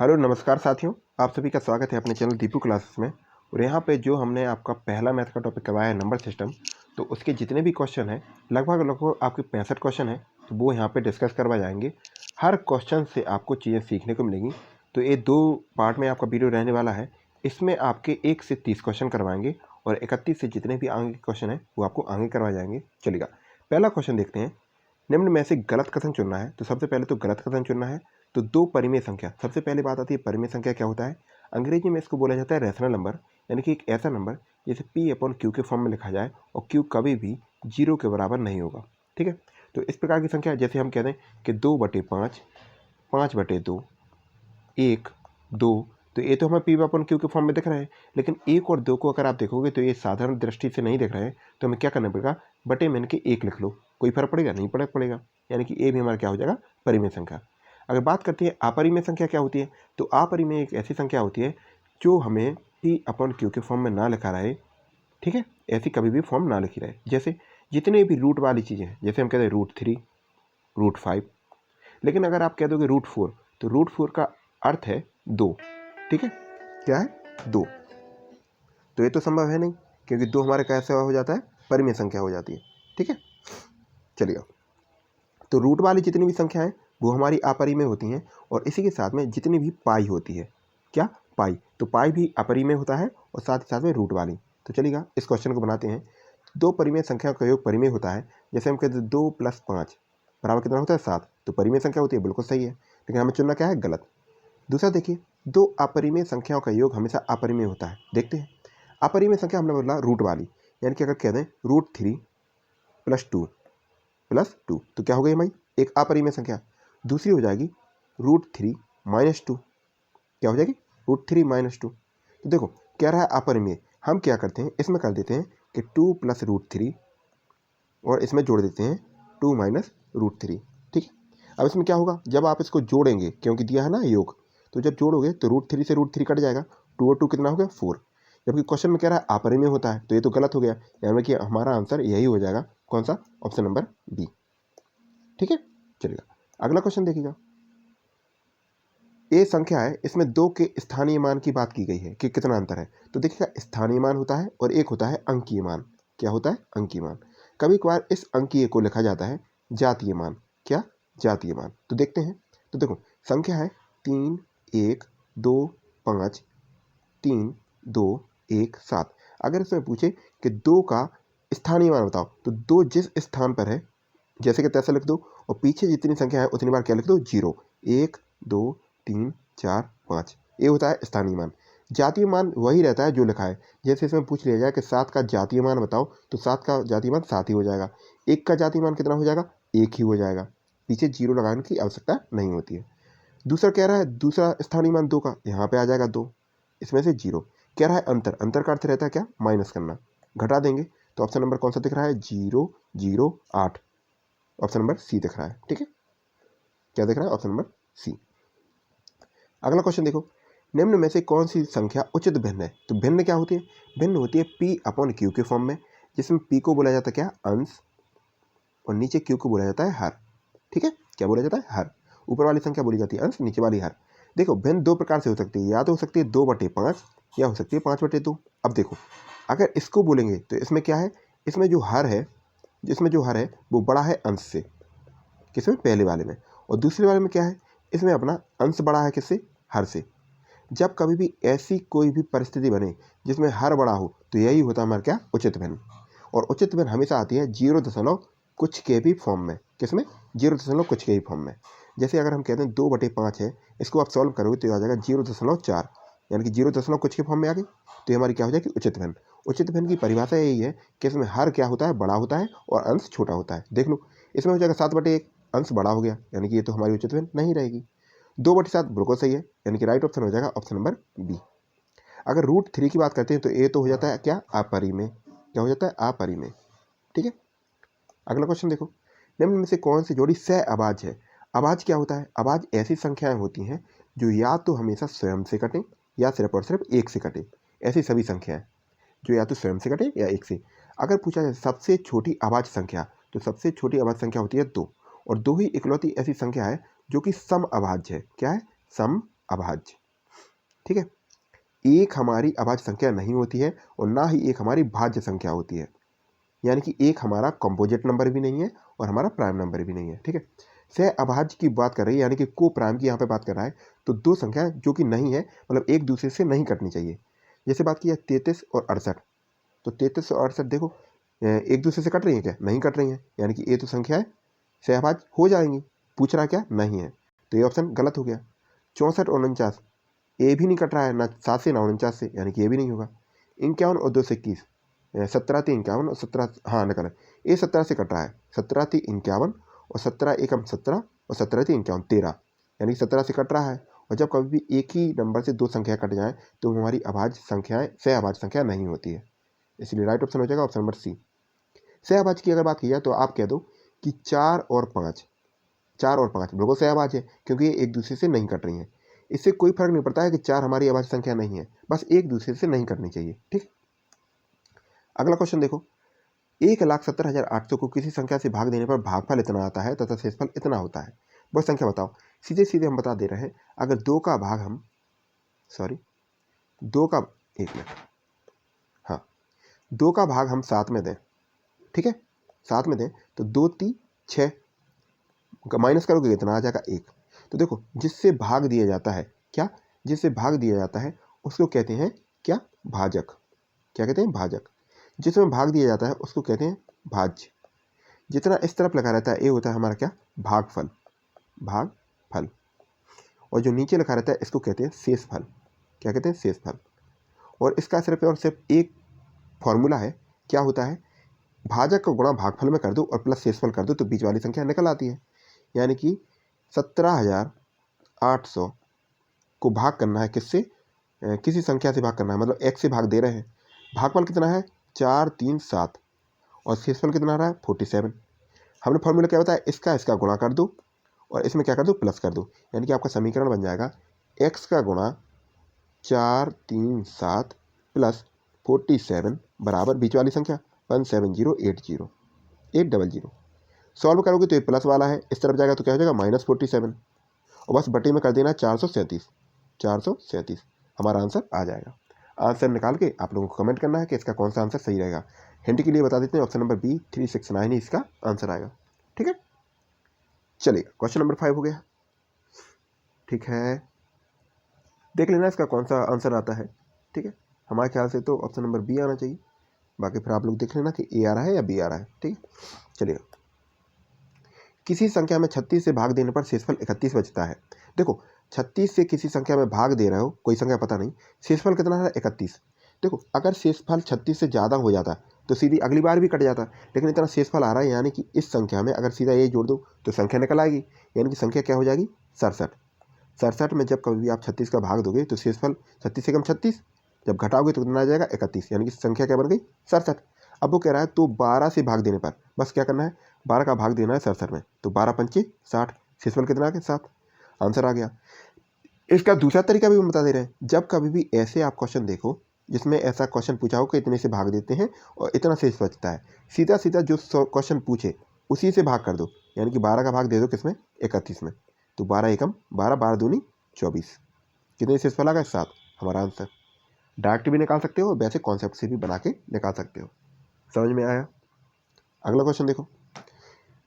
Hello नमस्कार साथियों, आप सभी का स्वागत है अपने चैनल दीपू क्लासेस में। और यहाँ पे जो हमने आपका पहला मैथ का टॉपिक करवाया है नंबर सिस्टम, तो उसके जितने भी क्वेश्चन हैं लगभग आपके 65 क्वेश्चन हैं, तो वो यहाँ पे डिस्कस करवाए जाएंगे। हर क्वेश्चन से आपको चीज़ें सीखने को मिलेंगी। तो ये 2 पार्ट में आपका वीडियो रहने वाला है। इसमें आपके 1 से 30 क्वेश्चन करवाएंगे और 31 से जितने भी आगे क्वेश्चन हैं वो आपको आगे करवाए जाएंगे। चलिएगा, पहला क्वेश्चन देखते हैं। निम्न में से गलत कथन चुनना है। तो सबसे पहले तो गलत कथन चुनना है। तो दो परिमेय संख्या, सबसे पहले बात आती है परिमेय संख्या क्या होता है। अंग्रेजी में इसको बोला जाता है रैशनल नंबर, यानी कि एक ऐसा नंबर जिसे पी अपॉन क्यू के फॉर्म में लिखा जाए और क्यू कभी भी 0 के बराबर नहीं होगा। ठीक है, तो इस प्रकार की संख्या जैसे हम कहते हैं कि 2/5, 5/2, 1, 2, तो ये तो हमें पी अपॉन क्यू के फॉर्म में दिख रहा है। लेकिन 1 और 2 को अगर आप देखोगे तो ये साधारण दृष्टि से नहीं दिख रहे हैं, तो हमें क्या करना पड़ेगा, बटे में इनके 1 लिख लो। कोई फर्क पड़ेगा? नहीं फर्क पड़ेगा, यानी कि ए भी हमारा क्या हो जाएगा, परिमेय संख्या। अगर बात करते हैं अपरिमेय संख्या क्या होती है, तो अपरिमेय एक ऐसी संख्या होती है जो हमें पी अपॉन क्यू के फॉर्म में ना लिखा रहे। ठीक है, ऐसी कभी भी फॉर्म ना लिखी रहे। जैसे जितने भी रूट वाली चीज़ें हैं, जैसे हम कहते हैं √3, √5, लेकिन अगर आप कह दोगे √4, तो √4 का अर्थ है 2। ठीक है, क्या है, 2। तो ये तो संभव है नहीं, क्योंकि 2 हमारे कैसे हो जाता है, परिमेय संख्या हो जाती है। ठीक है, चलिए, तो रूट वाली जितनी भी संख्या है वो हमारी अपरिमेय होती हैं। और इसी के साथ में जितनी भी पाई होती है, क्या, पाई, तो पाई भी अपरिमेय होता है और साथ ही साथ में रूट वाली। तो चलिएगा, इस क्वेश्चन को बनाते हैं। दो परिमेय संख्या का योग परिमेय होता है। जैसे हम कहते हैं 2 + 5 बराबर कितना होता है, 7, तो परिमेय संख्या होती है, बिल्कुल सही है। लेकिन हमें चुनना क्या है, गलत। दूसरा देखिए, दो अपरिमेय संख्याओं का योग हमेशा अपरिमेय होता है। देखते हैं, अपरिमेय संख्या हमने बोला रूट वाली, यानी कि अगर कह दें √3 + 2 तो क्या हो गई हमारी, एक अपरिमेय संख्या। दूसरी हो जाएगी √3 - 2, क्या हो जाएगी, √3 - 2। तो देखो, क्या रहा है अपरिमेय, हम क्या करते हैं, इसमें कर देते हैं कि 2 + √3 और इसमें जोड़ देते हैं 2 - √3। ठीक है, अब इसमें क्या होगा, जब आप इसको जोड़ेंगे, क्योंकि दिया है ना योग, तो जब जोड़ोगे तो √3 से √3 कट जाएगा, 2 और 2 कितना हो गया, 4। जबकि क्वेश्चन में कह रहा है अपरिमेय होता है, तो ये तो गलत हो गया, यानी कि हमारा आंसर यही हो जाएगा, कौन सा, ऑप्शन नंबर बी। ठीक है, चलिएगा, अगला क्वेश्चन देखिएगा। ए संख्या है, इसमें 2 के स्थानीय मान की बात की गई है कि कितना अंतर है। तो देखिएगा, स्थानीय मान होता है और एक होता है अंकीय मान। क्या होता है, अंकीय मान। कभी कभार इस अंकीय को लिखा जाता है जातीय मान। क्या, जातीय मान। तो देखते हैं, तो देखो, संख्या है 3, 1, 2, 5, 3, 2, 1, 7। अगर इसमें पूछे कि 2 का स्थानीय मान बताओ, तो 2 जिस स्थान पर है जैसे कि तैसे लिख दो, और पीछे जितनी संख्या है उतनी बार क्या लिख दो, 0, 1, 2, 3, 4, 5। ये होता है स्थानीय मान। जातीय मान वही रहता है जो लिखा है। जैसे इसमें पूछ लिया जाए कि 7 का जातीय मान बताओ, तो 7 का जातीय मान 7 ही हो जाएगा। 1 का जातीय मान कितना हो जाएगा, 1 ही हो जाएगा। पीछे 0 लगाने की आवश्यकता नहीं होती है। दूसरा कह रहा है, दूसरा स्थानीय मान 2 का, यहाँ पे आ जाएगा 2, इसमें से 0। कह रहा है अंतर, अंतर का अर्थ रहता है क्या, माइनस करना, घटा देंगे। तो ऑप्शन नंबर कौन सा दिख रहा है, 0, 0, 8, ऑप्शन नंबर सी दिख रहा है। ठीक है, क्या दिख रहा है, ऑप्शन नंबर सी। अगला क्वेश्चन देखो, निम्न में से कौन सी संख्या उचित भिन्न है। तो भिन्न क्या होती है, भिन्न होती है पी अपॉन क्यू के फॉर्म में, जिसमें पी को बोला जाता है क्या, अंश, और नीचे क्यू को बोला जाता है हर। ठीक है, क्या बोला जाता है, हर। ऊपर वाली संख्या बोली जाती है अंश, नीचे वाली हर। देखो, भिन्न दो प्रकार से हो सकती है, या तो हो सकती है 2/5 या हो सकती है 5/2। अब देखो, अगर इसको बोलेंगे तो इसमें क्या है, इसमें जो हर है, जिसमें जो हर है वो बड़ा है अंश से, किसमें, पहले वाले में। और दूसरे वाले में क्या है, इसमें अपना अंश बड़ा है किससे, हर से। जब कभी भी ऐसी कोई भी परिस्थिति बने जिसमें हर बड़ा हो, तो यही होता है हमारा क्या, उचित भिन्न। और उचित भिन्न हमेशा आती है 0 दशमलव कुछ के भी फॉर्म में, किसमें, 0 दशमलव कुछ के भी फॉर्म में। जैसे अगर हम कहते हैं 2/5 है, इसको आप सॉल्व करोगे तो आ जाएगा 0.4, यानी कि 0 दशमलव कुछ के फॉर्म में आ गई। तो ये हमारी क्या हो जाएगी, उचित भिन्न। उचित भिन्न की परिभाषा यही है कि इसमें हर क्या होता है, बड़ा होता है और अंश छोटा होता है। देख लो, इसमें हो जाएगा 7/1, अंश बड़ा हो गया, यानी कि ये तो हमारी उचित भिन्न नहीं रहेगी। 2/7 बिल्कुल सही है, यानी कि राइट ऑप्शन हो जाएगा ऑप्शन नंबर बी। अगर √3 की बात करते हैं तो ये तो हो जाता है क्या, अपरिमेय। क्या हो जाता है, अपरिमेय। ठीक है, अगला क्वेश्चन देखो, निम्न में से कौन सी जोड़ी सह अभाज्य है। अभाज्य क्या होता है, अभाज्य ऐसी संख्याएं होती हैं जो या तो हमेशा स्वयं से कटें या सिर्फ और सिर्फ एक से कटे। ऐसी सभी संख्याएं जो या तो स्वयं से कटे या एक से। अगर पूछा जाए सबसे छोटी अभाज्य संख्या, तो सबसे छोटी अभाज्य संख्या होती है 2, और 2 ही इकलौती ऐसी संख्या है जो कि सम अभाज्य है। क्या है, सम अभाज्य। ठीक है, एक हमारी अभाज्य संख्या नहीं होती है और ना ही एक हमारी भाज्य संख्या होती है, यानी कि एक हमारा कंपोजिट नंबर भी नहीं है और हमारा प्राइम नंबर भी नहीं है। ठीक है, सह अभाज्य की बात कर रही है, यानी कि को प्राइम की यहाँ पे बात कर रहा है। तो दो संख्याएं जो कि नहीं है, मतलब एक दूसरे से नहीं कटनी चाहिए। जैसे बात की है 33 और 68, तो 33 और 68 देखो एक दूसरे से कट रही है क्या? नहीं कट रही है, यानी कि ये तो संख्याएं सहभाज्य हो जाएंगी। पूछ रहा क्या? नहीं है, तो ये ऑप्शन गलत हो गया। 64 और 49, ए भी नहीं कट रहा है, ना 7 से ना 49 से, यानी कि ये भी नहीं होगा। 51 और 2 से 21, 17 3 51 और 17, हाँ निकल, ये 17 से कट रहा है। 17 3 51 और 17 एकम 17 और 17 3 51 13, यानी कि 17 से कट रहा है। और जब कभी भी एक ही नंबर से दो संख्या कट जाए तो हमारी अभाज्य संख्याएं सह अभाज्य संख्या नहीं होती है, इसलिए राइट ऑप्शन हो जाएगा ऑप्शन नंबर सी। सह अभाज्य की अगर बात की जाए तो आप कह दो कि 4 और 5, 4 और 5 बिल्कुल सह अभाज्य है, क्योंकि ये एक दूसरे से नहीं कट रही हैं। इससे कोई फर्क नहीं पड़ता है कि 4 हमारी अभाज्य संख्या नहीं है, बस एक दूसरे से नहीं करनी चाहिए। ठीक, अगला क्वेश्चन देखो, 1,70,800 को किसी संख्या से भाग देने पर भागफल इतना आता है तथा शेषफल इतना होता है, वह संख्या बताओ। सीधे सीधे हम बता दे रहे हैं, अगर दो का भाग हम दो का, एक मिनट, हाँ, दो का भाग हम 7 में दें, ठीक है, 7 में दें तो 2 3 6, माइनस करोगे कितना आ जाएगा 1। तो देखो, जिससे भाग दिया जाता है, क्या, जिससे भाग दिया जाता है उसको कहते हैं क्या? भाजक। क्या कहते हैं? भाजक। जिसमें भाग दिया जाता है उसको कहते हैं भाज्य। जितना इस तरफ लगा रहता है ये होता है हमारा क्या? भागफल, भागफल। और जो नीचे लिखा रहता है इसको कहते हैं शेषफल। क्या कहते हैं? शेषफल। और इसका सिर्फ और सिर्फ एक फॉर्मूला है, क्या होता है? भाजक को गुणा भागफल में कर दो और प्लस शेषफल कर दो तो बीच वाली संख्या निकल आती है। यानी कि 17,800 को भाग करना है किससे? किसी संख्या से भाग करना है, मतलब एक से भाग दे रहे हैं। भागफल कितना है? 4 3 7 और शेषफल कितना आ रहा है? 47। हमने फॉर्मूला क्या बताया? इसका गुणा कर दो और इसमें क्या कर दो? प्लस कर दो, यानी कि आपका समीकरण बन जाएगा x का गुणा 4 3 7 प्लस 47 बराबर बीच वाली संख्या 17080 800। सॉल्व करोगे तो ये प्लस वाला है, इस तरफ जाएगा तो क्या हो जाएगा? -47 और बस बटे में कर देना 437, 437 हमारा आंसर आ जाएगा। आंसर निकाल के आप लोगों को कमेंट करना है कि इसका कौन सा आंसर सही रहेगा। हिंट के लिए बता देते हैं, ऑप्शन नंबर बी 369 ही इसका आंसर आएगा। ठीक है, चलिए क्वेश्चन नंबर 5 हो गया। ठीक है, देख लेना इसका कौन सा आंसर आता है। ठीक है, हमारे ख्याल से तो ऑप्शन नंबर बी आना चाहिए, बाकी फिर आप लोग देख लेना कि ए आ रहा है या बी आ रहा है। ठीक है, चलिए, किसी संख्या में 36 से भाग देने पर शेषफल 31 बचता है। देखो, 36 से किसी संख्या में भाग दे रहे हो, कोई संख्या पता नहीं, शेषफल कितना है? 31। देखो, अगर शेषफल 36 से ज़्यादा हो जाता तो सीधी अगली बार भी कट जाता, लेकिन इतना शेषफल आ रहा है, यानी कि इस संख्या में अगर सीधा ये जोड़ दो तो संख्या निकल आएगी, यानी कि संख्या क्या हो जाएगी? 67। 67 में जब कभी भी आप 36 का भाग दोगे तो शेषफल 36 से कम 36, जब घटाओगे तो कितना आ जाएगा? 31, यानी कि संख्या क्या बन गई? 67। अब वो कह रहा है तो 12 से भाग देने पर बस क्या करना है? 12 का भाग देना है 67 में, तो 12 पंचे 60, शेषफल कितना आ गया? 7, आंसर आ गया। इसका दूसरा तरीका भी हम बता दे रहे हैं, जब कभी भी ऐसे आप क्वेश्चन देखो जिसमें ऐसा क्वेश्चन पूछा हो कि इतने से भाग देते हैं और इतना शेष बचता है, सीधा सीधा जो क्वेश्चन पूछे उसी से भाग कर दो, यानी कि 12 का भाग दे दो किसमें? 31 में, तो 12 एकम 12, 12 दूनी 24, कितने शेषफल आ गए? 7, हमारा आंसर। डायरेक्ट भी निकाल सकते हो, वैसे कॉन्सेप्ट से भी बना के निकाल सकते हो। समझ में आया? अगला क्वेश्चन देखो,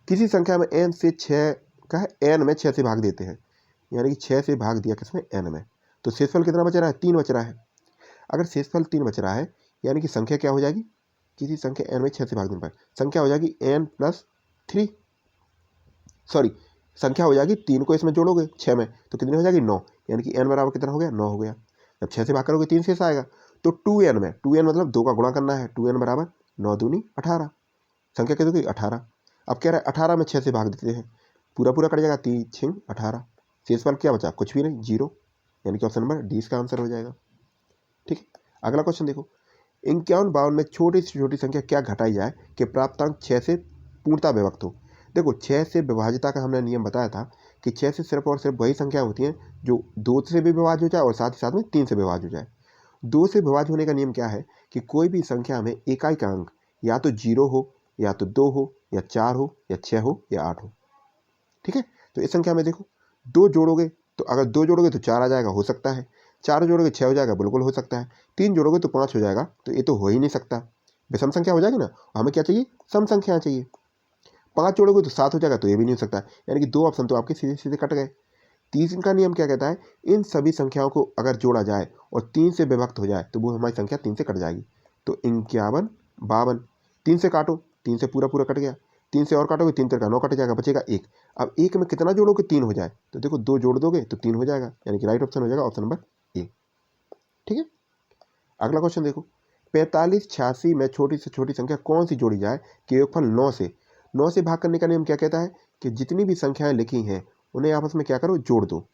किसी संख्या में n से 6 का है, n में 6 से भाग देते हैं, यानी कि 6 से भाग दिया किसमें? n में, तो शेषफल कितना बच रहा है? 3 बच रहा है। अगर शेषफल 3 बच रहा है, यानी कि संख्या क्या हो जाएगी? किसी संख्या n में 6 से भाग देने पर संख्या हो जाएगी n+3, सॉरी, संख्या हो जाएगी 3 को इसमें जोड़ोगे 6 में तो कितनी हो जाएगी? 9, यानी कि n बराबर कितना हो गया? 9 हो गया। जब 6 से भाग करोगे 3 शेष आएगा, तो 2n में, 2n मतलब 2 का गुणा करना है, 2n बराबर 9 दूनी 18, संख्या कितनी होगी? 18। अब कह रहा है 18 में 6 से भाग देते हैं, पूरा पूरा कट जाएगा, 3 6 18, शेषफल क्या बचा? कुछ भी नहीं, 0, यानी कि ऑप्शन नंबर डी इसका आंसर हो जाएगा। ठीक है, अगला क्वेश्चन देखो, 51 52 में छोटी से छोटी संख्या क्या घटाई जाए कि प्राप्तांक 6 से पूर्णतः विभक्त हो। देखो, 6 से विभाज्यता का हमने नियम बताया था कि 6 से सिर्फ और सिर्फ वही संख्या होती हैं जो 2 से भी विभाज्य हो जाए और साथ ही साथ में 3 से विभाज्य हो जाए। 2 से विभाज्य होने का नियम क्या है कि कोई भी संख्या में इकाई का अंक या तो 0 हो, या तो 2 हो, या 4 हो, या 6 हो, या 8 हो। ठीक है, तो इस संख्या में देखो 2 जोड़ोगे तो अगर 2 जोड़ोगे तो 4 आ जाएगा, हो सकता है। 4 जोड़ोगे 6 हो जाएगा, बिल्कुल हो सकता है। 3 जोड़ोगे तो 5 हो जाएगा, तो ये तो हो ही नहीं सकता, विषम संख्या हो जाएगी ना। हमें क्या चाहिए, सम संख्या चाहिए। 5 जोड़ोगे तो 7 हो जाएगा, तो ये भी नहीं हो सकता, यानी कि 2 ऑप्शन तो आपके सीधे सीधे कट गए। तीसरा नियम क्या कहता है, इन सभी संख्याओं को अगर जोड़ा जाए और 3 से विभक्त हो जाए तो वो हमारी संख्या 3 से कट जाएगी। तो 51, 52, 3 से काटो, 3 से पूरा पूरा कट गया। 3 से और काटोगे, 3 3 का 9 कट जाएगा, बचेगा 1। अब 1 में कितना जोड़ोगे, 3 हो जाए, तो देखो 2 जोड़ दोगे तो 3 हो जाएगा, यानी कि राइट ऑप्शन हो जाएगा ऑप्शन नंबर ए। ठीक है, अगला क्वेश्चन देखो, 45, 86 में छोटी से छोटी संख्या कौन सी जोड़ी जाए कि योगफल 9 से। 9 से भाग करने का नियम क्या कहता है कि जितनी भी संख्याएं लिखी हैं उन्हें आपस में क्या करो, जोड़ दो,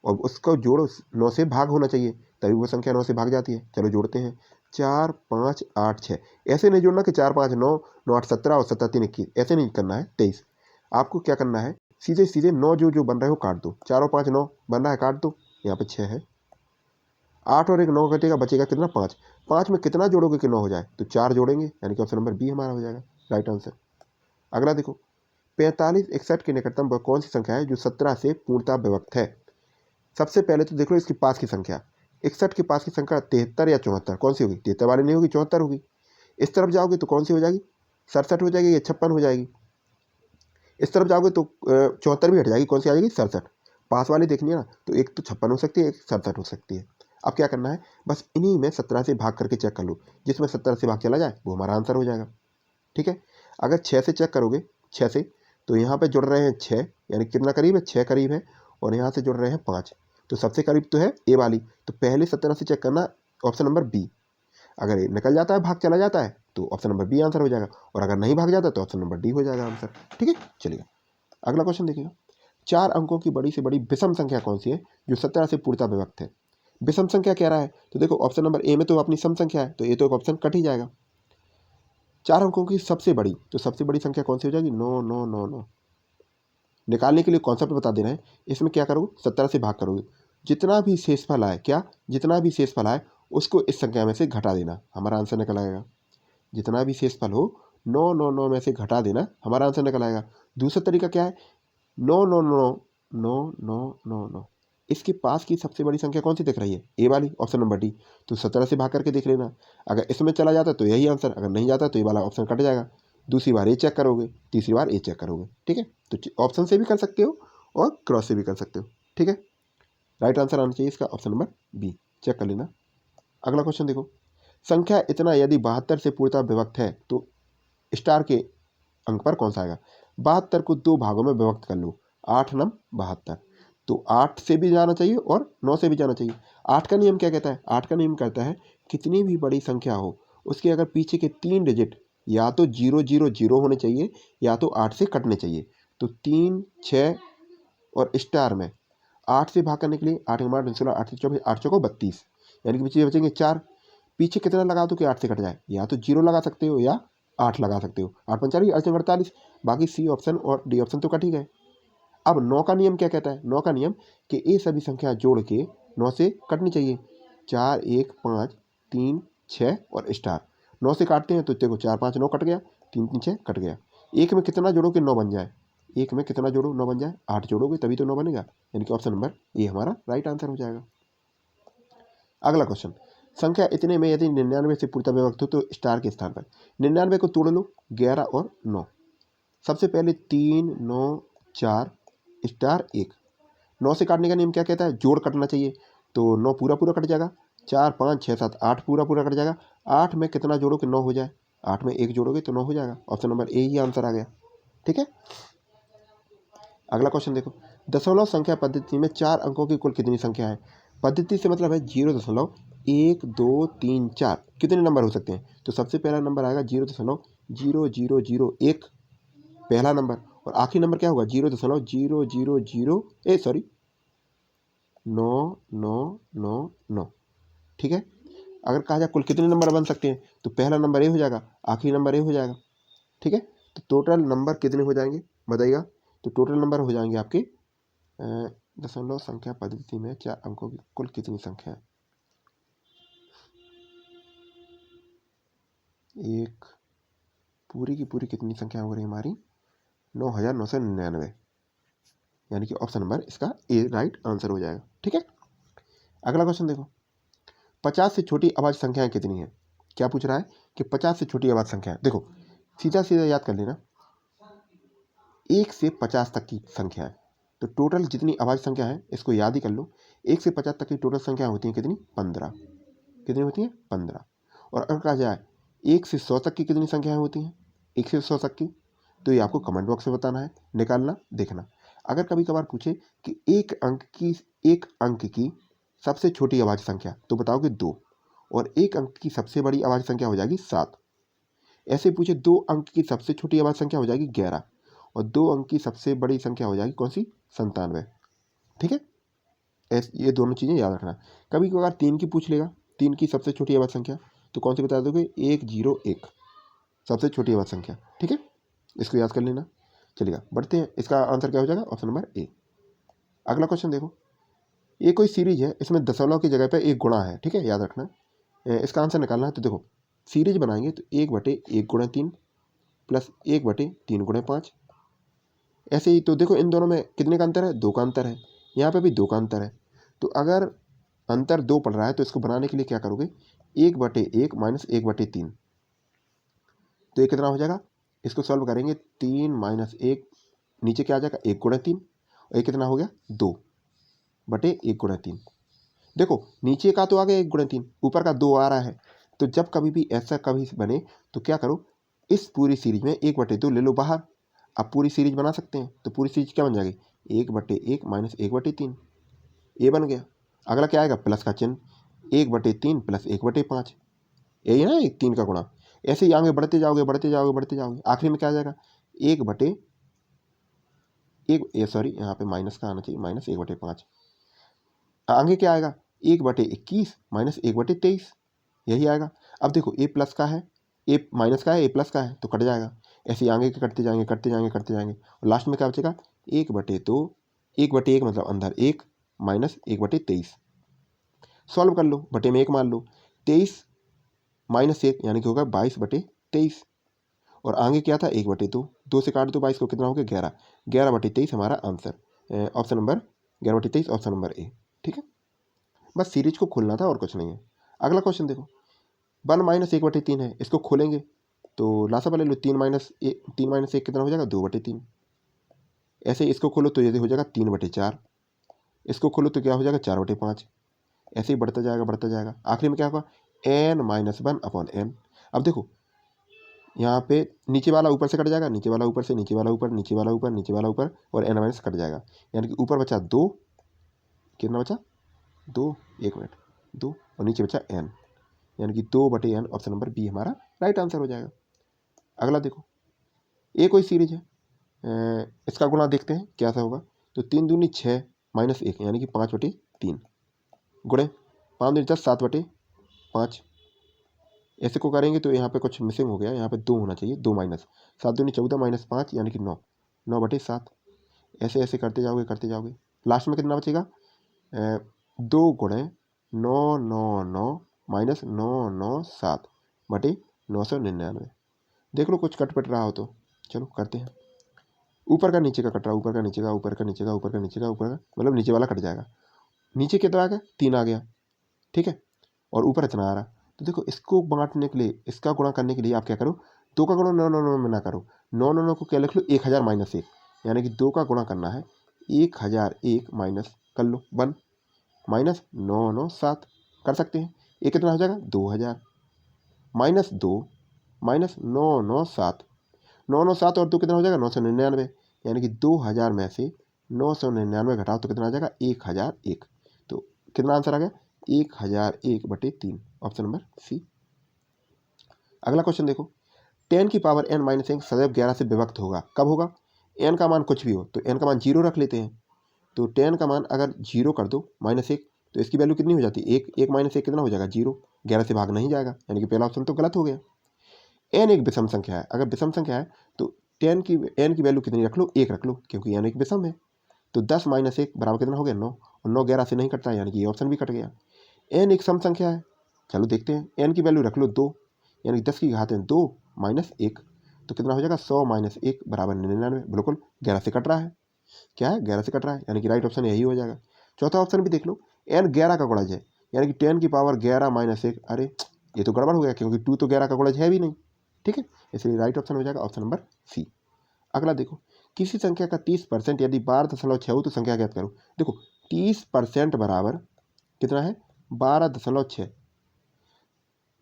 और उसको जोड़ो, 9 से भाग होना चाहिए, तभी वो संख्या 9 से भाग जाती है। चलो जोड़ते हैं, 4 5 8 6। ऐसे नहीं जोड़ना कि 4 5 9, 9 8 17 और 17 3 21, ऐसे नहीं करना है, 23। आपको क्या करना है, सीधे सीधे 9 जो जो बन रहे हो काट दो, 4 और 5 9 बन रहा है, काट दो, यहाँ पे 6 है। 8 और 1 9 कटेगा, बचेगा कितना, 5। 5 में कितना जोड़ोगे कि 9 हो जाए, तो 4 जोड़ेंगे, यानी कि ऑप्शन नंबर बी हमारा हो जाएगा राइट आंसर। अगला देखो, 45 61 के निकटतम वह कौन सी संख्या है जो 17 से पूर्णतः विभक्त है। सबसे पहले तो देख लो इसके पास की संख्या, 61 के पास की संख्या 73 या 74, कौन सी होगी, 73 वाली नहीं होगी, 74 होगी। इस तरफ जाओगे तो कौन सी हो जाएगी, 67 हो जाएगी या 56 हो जाएगी। इस तरफ जाओगे तो 74 भी हट जाएगी, कौन सी आ जाएगी, 67। पास वाली देखनी है ना, तो एक तो 56 हो सकती है, एक 67 हो सकती है। अब क्या करना है, बस इन्हीं में 17 से भाग करके चेक कर लो, जिसमें 17 से भाग चला जाए वो हमारा आंसर हो जाएगा। ठीक है, अगर 6 से चेक करोगे, 6 से, तो यहाँ पे जुड़ रहे हैं 6, यानी कितना करीब है, 6 करीब है, और यहाँ से जुड़ रहे हैं 5, तो सबसे करीब तो है ए वाली, तो पहले 17 से चेक करना, ऑप्शन नंबर बी। अगर ये निकल जाता है, भाग चला जाता है, तो ऑप्शन नंबर बी आंसर हो जाएगा, और अगर नहीं भाग जाता तो ऑप्शन नंबर डी हो जाएगा आंसर। ठीक है, चलिए अगला क्वेश्चन देखिएगा, 4 अंकों की बड़ी से बड़ी विषम संख्या कौन सी है जो 17 से पूर्णतः विभक्त है। विषम संख्या कह रहा है, तो देखो ऑप्शन नंबर ए में तो अपनी सम संख्या है, तो ये तो एक ऑप्शन कट ही जाएगा। 4 अंकों की सबसे बड़ी, तो सबसे बड़ी संख्या कौन सी हो जाएगी, 9 9 9 9। निकालने के लिए कॉन्सेप्ट बता दे रहे हैं, इसमें क्या करोगे, 17 से भाग करोगे, जितना भी शेषफल आए, क्या, जितना भी शेषफल आए उसको इस संख्या में से घटा देना, हमारा आंसर निकल आएगा। जितना भी शेषफल हो 9 9 9 में से घटा देना, हमारा आंसर निकल आएगा। दूसरा तरीका क्या है, 9 9 9 9 9 9 9, इसके पास की सबसे बड़ी संख्या कौन सी दिख रही है, ए वाली, ऑप्शन नंबर डी। तो 17 से भाग करके देख लेना, अगर इसमें चला जाता तो यही आंसर, अगर नहीं जाता तो ये वाला ऑप्शन कट जाएगा। दूसरी बार ये चेक करोगे, तीसरी बार ये चेक करोगे। ठीक है, तो ऑप्शन से भी कर सकते हो और क्रॉस से भी कर सकते हो। ठीक है, राइट आंसर आना चाहिए इसका ऑप्शन नंबर बी, चेक कर लेना। अगला क्वेश्चन देखो, संख्या इतना यदि 72 से पूर्णतः विभक्त है तो स्टार के अंक पर कौन सा आएगा। 72 को 2 भागों में विभक्त कर लो, 8 9 72, तो 8 से भी जाना चाहिए और 9 से भी जाना चाहिए। 8 का नियम क्या कहता है, 8 का नियम कहता है कितनी भी बड़ी संख्या हो उसके अगर पीछे के 3 डिजिट या तो 0 0 0 होने चाहिए या तो 8 से कटने चाहिए। तो 3 6 और स्टार में 8 से भाग करने के लिए 8 8 16 8 24 8 चौको 32, यानी कि पीछे बचेंगे 4। पीछे कितना लगा दो कि 8 से कट जाए, या तो 0 लगा सकते हो या 8 लगा सकते हो, 8 पंचाली 48, बाकी सी ऑप्शन और डी ऑप्शन तो कट ही गए। अब 9 का नियम क्या कहता है, 9 का नियम कि ये सभी संख्या जोड़ के 9 से कटनी चाहिए, 4 1 5 3 6 और स्टार। 9 से काटते हैं तो देखो 4 5 9 कट गया, 3 3 6 कट गया। एक में कितना जोड़ो कि 9 बन जाए, एक में कितना जोड़ो 9 बन जाए, 8 जोड़ोगे तभी तो 9 बनेगा, यानी कि ऑप्शन नंबर ए हमारा राइट आंसर हो जाएगा। अगला क्वेश्चन, संख्या इतने में यदि 99 से पूर्णतः विभक्त हो तो स्टार के स्थान पर 99 को तोड़ लो, 11 और 9। सबसे पहले 3 9 4 स्टार 1। 9 से काटने का नियम क्या कहता है, जोड़ कटना चाहिए, तो 9 पूरा पूरा कट जाएगा, 4 5 6 7 8 पूरा पूरा कट जाएगा। 8 में कितना जोड़ो कि 9 हो जाए, 8 में 1 जोड़ोगे तो 9 हो जाएगा, ऑप्शन नंबर ए ही आंसर आ गया। ठीक है, अगला क्वेश्चन देखो, दशमलव संख्या पद्धति में 4 अंकों की कुल कितनी संख्या है। पद्धति से मतलब है 0.1 2 3 4 कितने नंबर हो सकते हैं, तो सबसे पहला नंबर आएगा 0.0001 पहला नंबर, और आखिरी नंबर क्या होगा 0.0009 9। ठीक है, अगर कहा जाए कुल कितने नंबर बन सकते हैं तो पहला नंबर ए हो जाएगा, आखिरी नंबर ए हो जाएगा। ठीक है, तो टोटल नंबर कितने हो जाएंगे बताइएगा, तो टोटल नंबर हो जाएंगे आपके दशमलव संख्या पद्धति में 4 अंकों की कुल कितनी संख्या है, एक पूरी की पूरी कितनी संख्या हो रही है हमारी, 9999। यानी कि ऑप्शन नंबर इसका ए राइट आंसर हो जाएगा। ठीक है, अगला क्वेश्चन देखो, 50 से छोटी अभाज्य संख्याएं कितनी है? क्या पूछ रहा है कि 50 से छोटी अभाज्य संख्याएं। देखो सीधा सीधा याद कर लेना, 1 से 50 तक की संख्या है, तो टोटल जितनी अभाज्य संख्या है इसको याद ही कर लो। 1 से 50 तक की टोटल संख्या होती है कितनी? 15। कितनी होती है? 15। और अगर कहा जाए 1 से 100 तक की कितनी संख्याएं होती हैं? 1 से 100 तक की, तो ये आपको कमेंट बॉक्स में बताना है, निकालना, देखना। अगर कभी कभार पूछे कि एक अंक की सबसे छोटी अभाज्य संख्या, तो बताओगे 2, और एक अंक की सबसे बड़ी अभाज्य संख्या हो जाएगी 7। ऐसे पूछे 2 अंक की सबसे छोटी अभाज्य संख्या हो जाएगी 11, और 2 अंक की सबसे बड़ी संख्या हो जाएगी कौन सी? 97। ठीक है, ये दोनों चीज़ें याद रखना। कभी कभार 3 की पूछ लेगा, 3 की सबसे छोटी अभाज्य संख्या, तो कौन सी बता दोगे? 101 सबसे छोटी अभाज्य संख्या। ठीक है, इसको याद कर लेना। चलिएगा बढ़ते हैं, इसका आंसर क्या हो जाएगा? ऑप्शन नंबर ए। अगला क्वेश्चन देखो, ये कोई सीरीज है, इसमें दशमलव की जगह पे एक गुणा है। ठीक है, याद रखना। इसका आंसर निकालना है, तो देखो सीरीज बनाएंगे तो 1/1 × 3 प्लस 1/3 × 5। ऐसे ही तो देखो इन दोनों में कितने का अंतर है? 2 का अंतर है। यहाँ पे भी 2 का अंतर है। तो अगर अंतर 2 पड़ रहा है तो इसको बनाने के लिए क्या करोगे? 1/1 माइनस 1/3, तो ये कितना हो जाएगा? इसको सॉल्व करेंगे, 3 माइनस 1, नीचे क्या आ जाएगा? 1 × 3, और ये कितना हो गया? 2/1 × 3। देखो नीचे का तो आ गया 1 × 3, ऊपर का 2 आ रहा है। तो जब कभी भी ऐसा कभी बने तो क्या करो, इस पूरी सीरीज में 1/2 ले लो बाहर। आप पूरी सीरीज बना सकते हैं, तो पूरी सीरीज क्या बन जाएगी? 1/1 माइनस 1/3, ये बन गया। अगला क्या आएगा? प्लस का चिन्ह, 1/3 प्लस 1/5, यही है ना 3 का गुणा। ऐसे ही आगे बढ़ते जाओगे बढ़ते जाओगे बढ़ते जाओगे, आखिरी में क्या आ जाएगा? 1/1, सॉरी यहाँ पे माइनस का आना चाहिए, माइनस 1/5। आगे क्या आएगा? 1/21 माइनस 1/23, यही आएगा। अब देखो ए प्लस का है, ए माइनस का है, ए प्लस का है, तो कट जाएगा। ऐसे ही आगे के करते जाएंगे करते जाएंगे करते जाएंगे, और लास्ट में क्या बचेगा? 1/2, 1/1 मतलब अंदर 1 माइनस 1/23। सॉल्व कर लो, बटे में 1 मान लो, 23 माइनस 1 यानी कि होगा 22/23। और आगे क्या था? 1/2, 2 से काट दो 22 को, कितना हो गया? 11। 11/23 हमारा answer, option number 11/23, option number ए। ठीक है, बस सीरीज को खोलना था और कुछ नहीं है। अगला क्वेश्चन देखो, 1 माइनस 1/3 है, इसको खोलेंगे तो लासा ले लो, 3 - 1 कितना हो जाएगा? 2/3। ऐसे इसको खोलो तो ये हो जाएगा 3/4, इसको खोलो तो क्या हो जाएगा? 4/5। ऐसे ही बढ़ता जाएगा बढ़ता जाएगा, आखिरी में क्या होगा? n-1/n। अब देखो यहाँ पे नीचे वाला ऊपर से कट जाएगा, नीचे वाला ऊपर से, नीचे वाला ऊपर, नीचे वाला ऊपर, नीचे वाला ऊपर, और n माइनस कट जाएगा, यानी कि ऊपर बचा 2, कितना बचा? 2, 1 मिनट, 2, और नीचे बचा n, यानी कि 2/n, ऑप्शन नंबर बी हमारा राइट आंसर हो जाएगा। अगला देखो, ये कोई सीरीज है, इसका गुणा देखते हैं क्या सा होगा। तो 3 दूनी 6 माइनस 1 यानी कि 5/3, गुणे 5 दूनी 10, 7/5। ऐसे को करेंगे तो यहाँ पे कुछ मिसिंग हो गया, यहाँ पे 2 होना चाहिए, 2 माइनस 7 दूनी 14 माइनस 5 यानी कि 9, 9/7। ऐसे ऐसे करते जाओगे, लास्ट में कितना बचेगा? 2 गुणे 999 माइनस 997/999। देख लो कुछ कट रहा हो तो चलो करते हैं। ऊपर का नीचे का कट रहा है, ऊपर का नीचे का, ऊपर का नीचे का, ऊपर का नीचे का, ऊपर का, मतलब नीचे वाला कट जाएगा। नीचे कितना आ गया? 3 आ गया। ठीक है, और ऊपर इतना आ रहा। तो देखो इसको बांटने के लिए, इसका गुणा करने के लिए आप क्या करो? 2 का गुणा 999 में ना करो, 999 को क्या लिख लो? 1000 माइनस 1, यानी कि 2 का गुणा करना है 1001 माइनस कर लो 1 माइनस 997, कर सकते हैं। ये कितना हो जाएगा? 2000 माइनस 2 माइनस 997, 997 और 2 कितना हो जाएगा? 999, यानी कि 2000 में से 999 घटाओ तो कितना आ जाएगा? 1001। तो कितना आंसर आ गया? 1001/3, ऑप्शन नंबर सी। अगला क्वेश्चन देखो, 10 की पावर n-1 सदैव 11 से विभक्त होगा, कब होगा? n का मान कुछ भी हो तो n का मान 0 रख लेते हैं। तो 10 का मान अगर 0 कर दो -1, तो इसकी वैल्यू कितनी हो जाती है? 1, 1 - 1 कितना हो जाएगा? 0, 11 से भाग नहीं जाएगा, यानी कि पहला ऑप्शन तो गलत हो गया। n एक विषम संख्या है, अगर विषम संख्या है तो n की वैल्यू कितनी रख लो? 1 रख लो, क्योंकि n एक विषम है। तो 10 - 1 बराबर कितना हो गया? 9, और 9 11 से नहीं कटता, यानी कि ये ऑप्शन भी कट गया। n एक सम संख्या है, चलो देखते हैं। n की वैल्यू रख लो 2, यानी 10 की घात 2 - 1, तो कितना हो जाएगा? 100 - 1 बराबर 99, बिल्कुल 11 से कट रहा है। क्या है, 11 से कट रहा है, यानी कि राइट ऑप्शन यही हो जाएगा। चौथा ऑप्शन भी देख लो, n 11 का गुणज है, यानी कि 10 की पावर 11 माइनस 1। अरे ये तो गड़बड़ हो गया, क्योंकि 2 तो 11 का गुणज है भी नहीं। ठीक है, इसलिए राइट ऑप्शन हो जाएगा ऑप्शन नंबर सी। अगला देखो, किसी संख्या का 30% यदि 12.6 हो तो संख्या ज्ञात करो। देखो 30% बराबर कितना है, 12.6।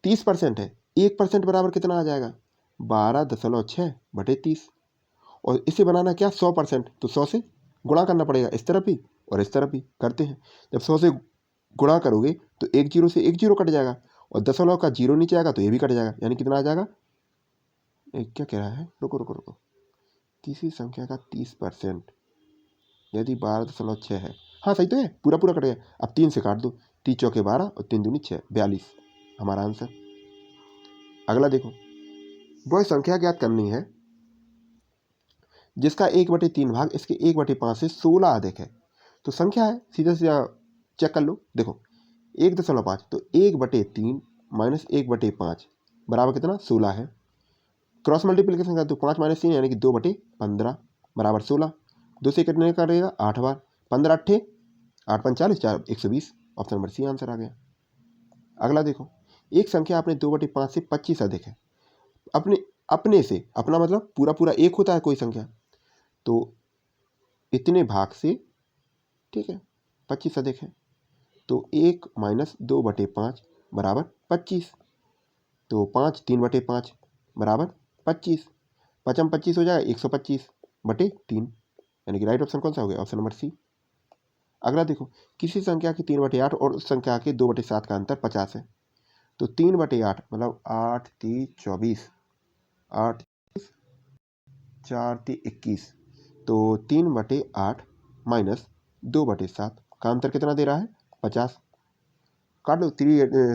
30% है, 1% बराबर कितना आ जाएगा, 12.6 बटे 30। और इसे बनाना क्या, 100%, तो 100 से गुणा करना पड़ेगा, इस तरफ भी और इस तरफ भी करते हैं। जब 100 से गुणा करोगे तो एक जीरो से एक जीरो कट जाएगा, और दशमलव का जीरो नीचे आएगा तो ये भी कट जाएगा, यानी कितना आ जाएगा, क्या कह रहा है, रुको रुको रुको, किसी संख्या का 30% यदि 12.6 है, हाँ सही तो है, पूरा पूरा कट गया। अब 3 से काट दो, 3 चौके 12 और 3 दूनी 6, 42 हमारा आंसर। अगला देखो, वह संख्या ज्ञात करनी है जिसका 1/3 भाग इसके 1/5 से 16 अधिक है। तो संख्या है, सीधा सीधा चेक कर लो। देखो 1.5, तो 1/3 माइनस 1/5 बराबर कितना, 16 है। क्रॉस मल्टीप्लिकेशन कर दो, 5 माइनस 3 यानी कि 2/15 बराबर 16। 2 से कितने करेगा, 8 बार, 15 अट्ठे 8 45 4 120, ऑप्शन नंबर सी आंसर आ गया। अगला देखो, एक संख्या अपने 2/5 से 25 अधिक है। अपने अपने से, अपना मतलब पूरा पूरा एक होता है कोई संख्या, तो इतने भाग से, ठीक है, 25 अधिक है, तो 1 माइनस 2/5 बराबर 25। तो 5 3/5 बराबर 25, 5 25 हो जाएगा 125/3, यानी कि राइट ऑप्शन कौन सा हो गया, ऑप्शन नंबर सी। अगला देखो, किसी संख्या की 3/8 और उस संख्या के 2/7 का अंतर 50 है। तो 3/8 मतलब 8 3 24, 8 4 3 21, तो 3/8 माइनस 2/7 का अंतर कितना दे रहा है, 50। काट लो,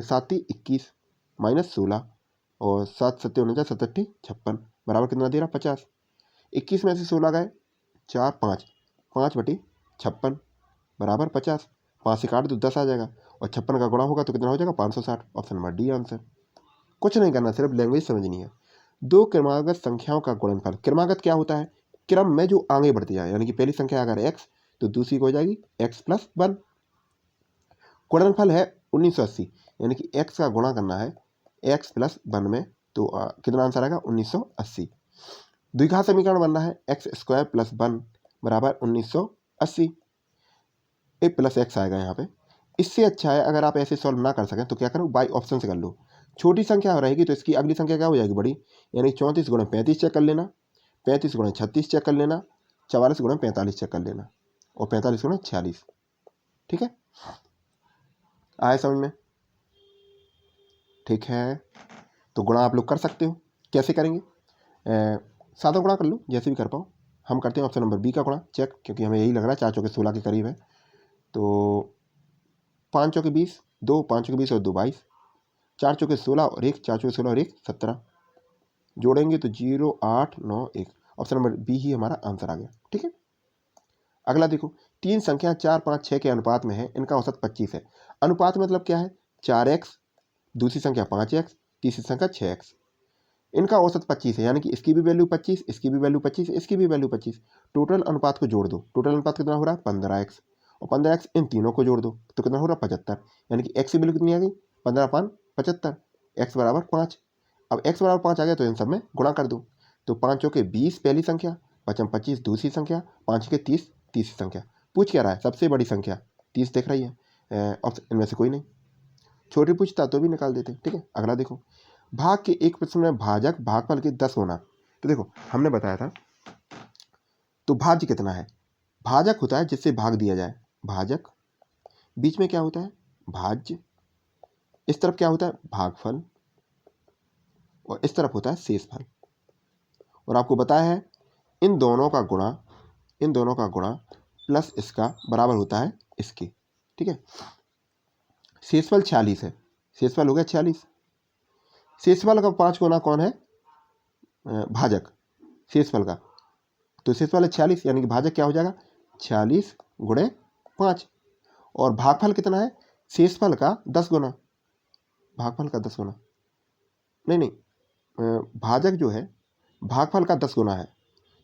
7 3 21 माइनस 16, और 7 7 49 7 8 56 बराबर कितना दे रहा, 50। 21 में से 16 गए, 4 5, 5/56 बराबर 50। 5 से काट दो, 10 आ जाएगा, और 56 का गुणा होगा तो कितना हो जाएगा, 560, ऑप्शन नंबर डी आंसर। कुछ नहीं करना, सिर्फ लैंग्वेज समझनी है। दो क्रमागत संख्याओं का गुणनफल, क्रमागत क्या होता है, क्रम में जो आगे बढ़ती जाए, यानी कि पहली संख्या अगर x तो दूसरी को हो जाएगी x+1। गुणनफल है 1980, यानी कि x का गुणा करना है x+1 में, तो कितना आंसर आएगा, 1980। द्विघात समीकरण बनना है x² + 1 बराबर 1980, ए प्लस एक्स आएगा यहाँ पे। इससे अच्छा है अगर आप ऐसे सॉल्व ना कर सकें तो क्या करो, बाई ऑप्शन से कर लो। छोटी संख्या रहेगी तो इसकी अगली संख्या क्या हो जाएगी, बड़ी, यानी 34 × 35 चेक कर लेना, 35 × 36 चेक कर लेना, 44 × 45 चेक कर लेना, और 45 × 46। ठीक है, आए समझ में, ठीक है। तो गुणा आप लोग कर सकते हो, कैसे करेंगे, सादा गुणा कर लो, जैसे भी कर पाओ। हम करते हैं ऑप्शन नंबर बी का गुणा चेक, क्योंकि हमें यही लग रहा है 4 चौके 16 के करीब है। तो 5 चौके 20, 2 5 चौके 20 और 2 22, 4 चौके 16 और 1, 4 चौके 16 और 1 17, जोड़ेंगे तो 0 8 9 1, ऑप्शन नंबर बी ही हमारा आंसर आ गया। ठीक है, अगला देखो, तीन संख्या 4 5 6 के अनुपात में है, इनका औसत 25 है। अनुपात मतलब क्या है, 4x, दूसरी संख्या 5x, तीसरी संख्या 6x, इनका औसत 25 है, यानी कि इसकी भी वैल्यू 25, इसकी भी वैल्यू 25, इसकी भी वैल्यू 25। टोटल अनुपात को जोड़ दो, टोटल अनुपात कितना हो रहा है, 15x, और 15x इन तीनों को जोड़ दो तो कितना हो रहा है, 75, यानी कि x की वैल्यू कितनी आ गई, 15 5 75, x बराबर 5। अब x बराबर 5 आ गया तो इन सब में गुणा कर दो, तो 5 चौके 20 पहली संख्या, 5 25 दूसरी संख्या, 5 के 30 तीसरी संख्या। पूछ क्या रहा है, सबसे बड़ी संख्या 30 दिख रही है, ऑप्शन इनमें से कोई नहीं, छोटी पूछता तो भी निकाल देते। ठीक है, अगला देखो, भाग के एक प्रश्न में भाजक भागफल के 10 होना। तो देखो हमने बताया था, तो भाज्य कितना है, भाजक होता है जिससे भाग दिया जाए, भाजक, बीच में क्या होता है, भाज्य, इस तरफ क्या होता है, भागफल, और इस तरफ होता है शेषफल। और आपको बताया है इन दोनों का गुणा, इन दोनों का गुणा प्लस इसका बराबर होता है इसके। ठीक है, शेषफल 46 है, शेषफल हो गया 46, शेषफल का 5 गुना कौन है, भाजक शेषफल का, तो शेषफल है 46, यानी कि भाजक क्या हो जाएगा, 46 × 5, और भागफल कितना है, शेषफल का 10 गुना, भागफल का 10 गुना, नहीं नहीं, भाजक जो है भागफल का 10 गुना है,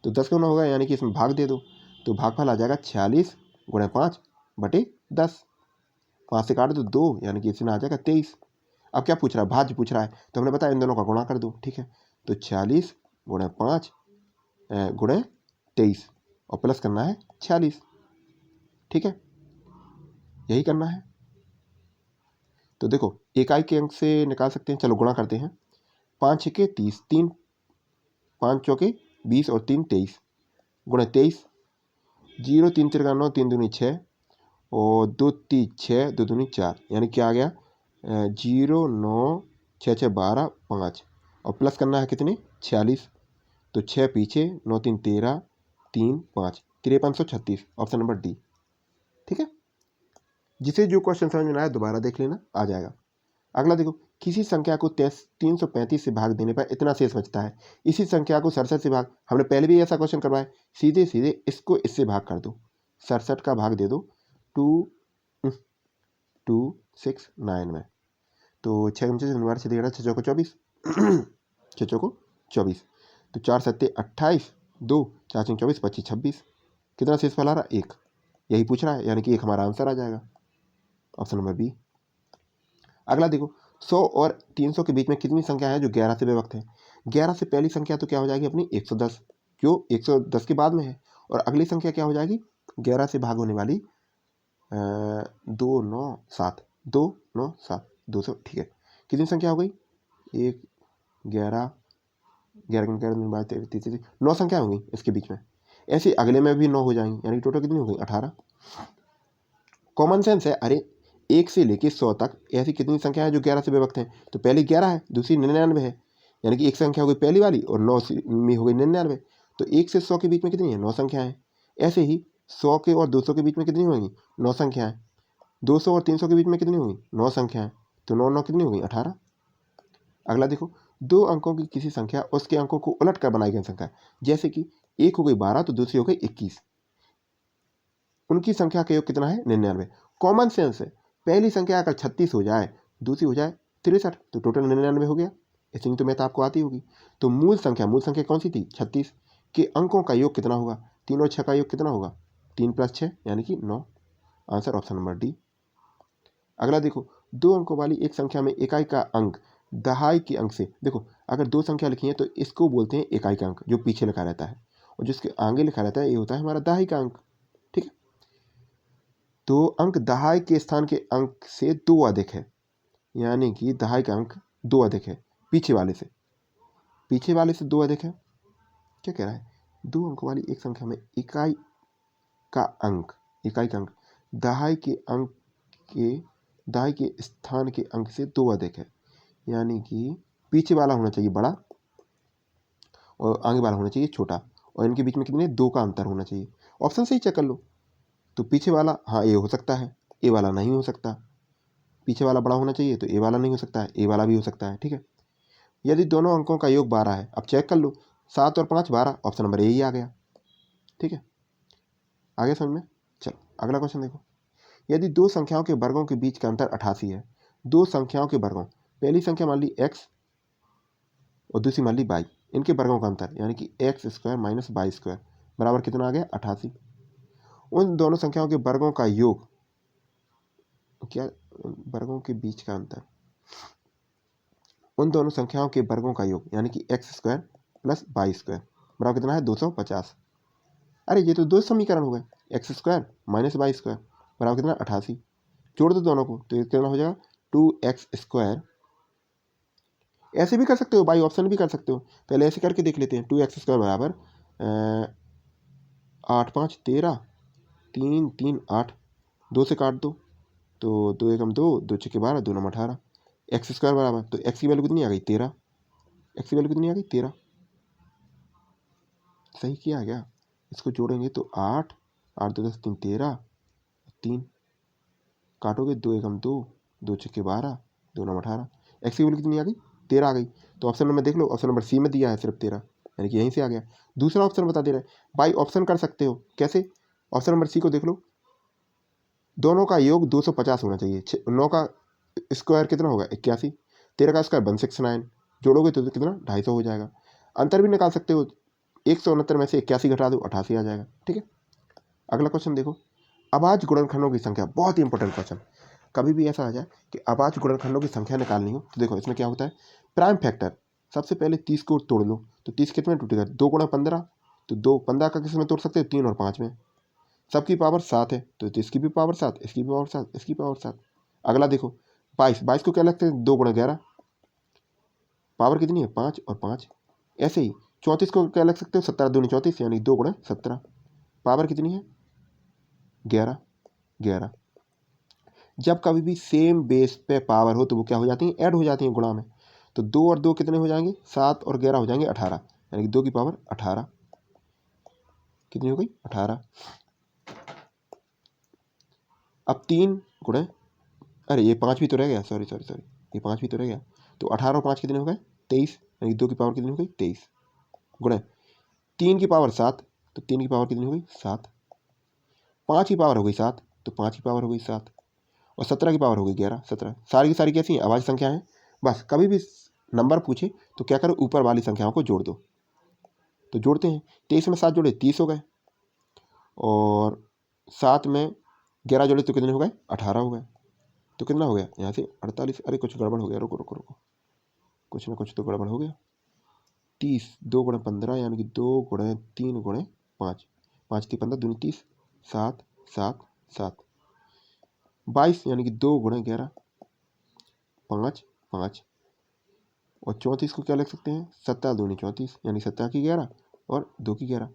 तो 10 गुना होगा, यानी कि इसमें भाग दे दो, तो भागफल आ जाएगा 46 गुणे 5/10। 5 से काट दो 2, यानी कि इसमें आ जाएगा 23। अब क्या पूछ रहा है, भाज्य पूछ रहा है, तो हमने बताया इन दोनों का गुणा कर दो, ठीक है। तो 46 गुणे 5 गुणे 23 और प्लस करना है 46, ठीक है, यही करना है। तो देखो इकाई के अंक से निकाल सकते हैं, चलो गुणा करते हैं। 5 छके 30, 3 5 चौके 20 और 3 23 गुणे 23। 0 3 तिरका 9, 3 दूनी 6 और 2 3 6, 2 दूनी 4, यानी क्या आ गया 0 9 6 6 12 5 और प्लस करना है कितने 46। तो 6 पीछे 9 3 13 3 5 5336, ऑप्शन नंबर डी, ठीक है। जिसे जो क्वेश्चन समझ में आया दोबारा देख लेना, आ जाएगा। अगला देखो, किसी संख्या को 335 से भाग देने पर इतना शेष बचता है। इसी संख्या को 67 से भाग, हमने पहले भी ऐसा क्वेश्चन करवाया, सीधे सीधे इसको इससे भाग कर दो, 67 का भाग दे दो 2269 में। तो 6 5 6 11 6 चौको 24 6 चौको 24, तो 4 7 28 2 4 5 24 25 26, कितना शेष फल आ रहा 1, यही पूछ रहा है, यानी कि 1 हमारा आंसर आ जाएगा, ऑप्शन नंबर बी। अगला देखो, 100 और 300 के बीच में कितनी संख्या है जो 11 से विभक्त है। 11 से पहली संख्या तो क्या हो जाएगी अपनी 110, जो 110 के बाद में है, और अगली संख्या क्या हो जाएगी 11 से भाग होने वाली 297 297 200, ठीक है। कितनी संख्या हो गई 1 11 11 11 9 संख्या होंगी इसके बीच में, ऐसे अगले में भी 9 हो जाएंगी, यानी टोटल कितनी हो गई 18। कॉमन सेंस है, अरे 1 से लेके 100 तक ऐसी कितनी संख्या है जो 11 से विभक्त हैं, तो पहली 11 है, दूसरी 99 है, यानी कि एक संख्या हो गई पहली वाली और 9 में हो गई 99, तो 1 से 100 के बीच में कितनी है 9 संख्याएं। ऐसे ही 100 के और 200 के बीच में कितनी होंगी 9 संख्याएं। 200 और 300 के बीच में कितनी होंगी 9 संख्याएं, तो 9 9 कितनी होगी 18। अगला देखो, 2 अंकों की किसी संख्या उसके अंकों को उलट कर बनाई गई संख्या, जैसे कि एक हो गई 12 तो दूसरी हो गई 21, उनकी संख्या का योग कितना है 99। कॉमन सेंस है, पहली संख्या अगर 36 हो जाए, दूसरी हो जाए 63, तो टोटल 99 हो गया। इतनी तो मैथ आपको आती होगी। तो मूल संख्या कौन सी थी 36 के अंकों का योग कितना होगा, 3 और 6 का योग कितना होगा 3 + 6 यानी कि 9, आंसर ऑप्शन नंबर डी। अगला देखो, 2 अंकों वाली एक संख्या में इकाई का अंक दहाई के अंक से, देखो अगर 2 संख्या लिखी है तो इसको बोलते हैं इकाई का अंक, जो पीछे लिखा रहता है, और जिसके आगे लिखा रहता है ये होता है हमारा दहाई का अंक, ठीक है। तो अंक दहाई के स्थान के अंक से 2 अधिक है, यानी कि दहाई का अंक 2 अधिक है पीछे वाले से 2 अधिक है। क्या कह रहा है, 2 अंक वाली एक संख्या में इकाई का अंक दहाई के स्थान के अंक से 2 अधिक है, यानी कि पीछे वाला होना चाहिए बड़ा और आगे वाला होना चाहिए छोटा, और इनके बीच में कितने 2 का अंतर होना चाहिए। ऑप्शन सही चेक कर लो, तो पीछे वाला हाँ ए हो सकता है, ए वाला नहीं हो सकता, पीछे वाला बड़ा होना चाहिए तो ए वाला नहीं हो सकता है, ए वाला भी हो सकता है, ठीक है। यदि दोनों अंकों का योग 12 है, अब चेक कर लो 7 और 5 12, ऑप्शन नंबर ए ही आ गया, ठीक है। आगे समझ में, चलो अगला क्वेश्चन देखो, यदि 2 संख्याओं के वर्गों के बीच का अंतर 88 है, 2 संख्याओं के वर्गों, पहली संख्या मान ली x और दूसरी मान ली y, इनके वर्गों का अंतर यानी कि x² - y² बराबर कितना आ गया 88। उन दोनों संख्याओं के वर्गों का योग, क्या वर्गों के बीच का अंतर, उन दोनों संख्याओं के वर्गों का योग यानी कि x² + y² बराबर कितना है 250। अरे ये तो 2 समीकरण हो गए, x² - y² बराबर कितना 88, जोड़ दो दोनों को तो ये कितना हो जाएगा 2x²। ऐसे भी कर सकते हो, बाई ऑप्शन भी कर सकते हो, पहले ऐसे करके देख लेते हैं। 2x² बराबर 8 5 13 3 3 8, 2 से काट दो तो 2 एकम 2 2 छक्के 12 2 9 18, x² बराबर, तो x की वैल्यू कितनी आ गई 13, x की वैल्यू कितनी आ गई 13, सही किया गया। इसको जोड़ेंगे तो 8 8 2 10 3 13 3, काटोगे 2 एकम 2 2 छक्के 12 2 9 18, x की वैल्यू कितनी आ गई 13 आ गई। तो ऑप्शन नंबर देख लो, ऑप्शन नंबर सी में दिया है सिर्फ 13, यानी कि यहीं से आ गया। दूसरा ऑप्शन बता दे रहे हैं, बाई ऑप्शन कर सकते हो, कैसे, ऑप्शन नंबर सी को देख लो, दोनों का योग 250 होना चाहिए, 9 का स्क्वायर कितना होगा 81, 13 का स्क्वायर 169, जोड़ोगे तो कितना 250 हो जाएगा। अंतर भी निकाल सकते हो, 169 में से 81 घटा दो 88 आ जाएगा, ठीक है। अगला क्वेश्चन देखो, अभाज्य गुणनखंडों की संख्या, बहुत ही इंपॉर्टेंट क्वेश्चन। कभी भी ऐसा आ जाए कि अभाज्य गुणनखंडों की संख्या निकालनी हो तो देखो इसमें क्या होता है, प्राइम फैक्टर। सबसे पहले 30 को तोड़ लो, तो 30 कितने में टूटेगा, 2 गुणा 15, तो 2 15 का किस में तोड़ सकते हैं, 3 और 5 में। सबकी पावर 7 है, तो इसकी भी पावर 7, इसकी भी पावर 7, इसकी पावर 7। अगला देखो 22, 22 को क्या लगते हैं, 2 गुणा 11, पावर कितनी है, 5 और 5। ऐसे ही 34 को क्या लग सकते हो, 17 दूनी 34, यानी 2 गुणा 17, पावर कितनी है, 11, 11। जब कभी भी सेम बेस पे पावर हो तो वो क्या हो जाती है, ऐड हो जाती है गुणा में। तो 2 और 2 कितने हो जाएंगे, 7 और 11 हो जाएंगे 18, यानी कि 2 की पावर 18, कितनी हो गई, 18। अब 3 गुणे, अरे ये 5 भी तो रह गया, सॉरी सॉरी सॉरी, ये 5 भी तो रह गया। तो 18 और 5 कितने हो गए, 23, यानी 2 की पावर कितनी हो गई, 23, गुणे 3 की पावर 7, तो 3 की पावर कितनी हो गई, 7। 5 की पावर हो गई 7, तो 5 की पावर हो गई 7, और 17 की पावर हो गई 11, 17। सारी की सारी कैसी हैं, अभाज्य संख्या है। बस कभी भी नंबर पूछे तो क्या करो, ऊपर वाली संख्याओं को जोड़ दो। तो जोड़ते हैं, 23 में 7 जोड़े 30 हो गए, और 7 में 11 जोड़े तो कितने हो गए, 18 हो गए। तो कितना हो गया यहाँ से, 48। अरे कुछ गड़बड़ हो गया, रुको रुको रुको, कुछ ना कुछ तो गड़बड़ हो गया। 30, 2 गुणे 15, यानी कि 2 गुणे 3 गुणे 5, 5 3 15 दूनी 30, 7 7 7, 22, यानी कि 2 गुणे 11, 5 5, और 34 को क्या लिख सकते हैं, 17 दूनी 34, यानी 17 की 11 और 2 की 11।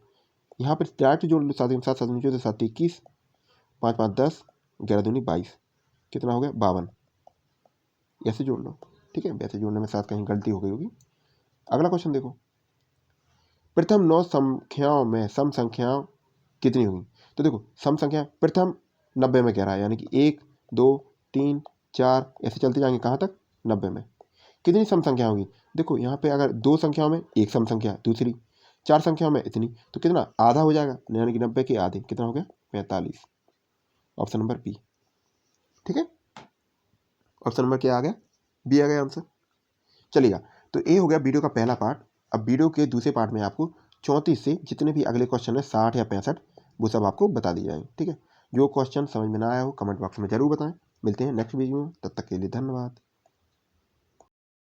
यहाँ पर डायरेक्ट जोड़ लो, 7 7 7 दूनी 7 21, 5 5 10, 11 दूनी 22, कितना हो गया, 52। ऐसे जोड़ लो, ठीक है, वैसे जोड़ने में साथ कहीं गलती हो गई होगी। अगला क्वेश्चन देखो, प्रथम 9 संख्याओं में सम संख्याओं कितनी होगी। तो देखो सम संख्या प्रथम 90 में कह रहा है, यानी कि 1 2 3 4 ऐसे चलते जाएंगे, कहाँ तक, 90 में। कितनी सम संख्या होगी, देखो यहाँ पे अगर 2 संख्याओं में एक सम संख्या, दूसरी 4 संख्याओं में इतनी, तो कितना, आधा हो जाएगा, यानी कि 90 के आधे, कितना हो गया, 45। ऑप्शन नंबर बी, ठीक है। ऑप्शन नंबर क्या आ गया, बी आ गया आंसर। चलिएगा, तो ये हो गया वीडियो का पहला पार्ट। अब वीडियो के दूसरे पार्ट में आपको 34 से जितने भी अगले क्वेश्चन है 60 या 65, वो सब आपको बता दिए जाएंगे, ठीक है। जो क्वेश्चन समझ में ना आया हो कमेंट बॉक्स में जरूर बताएं। मिलते हैं नेक्स्ट वीडियो में, तब तक के लिए धन्यवाद।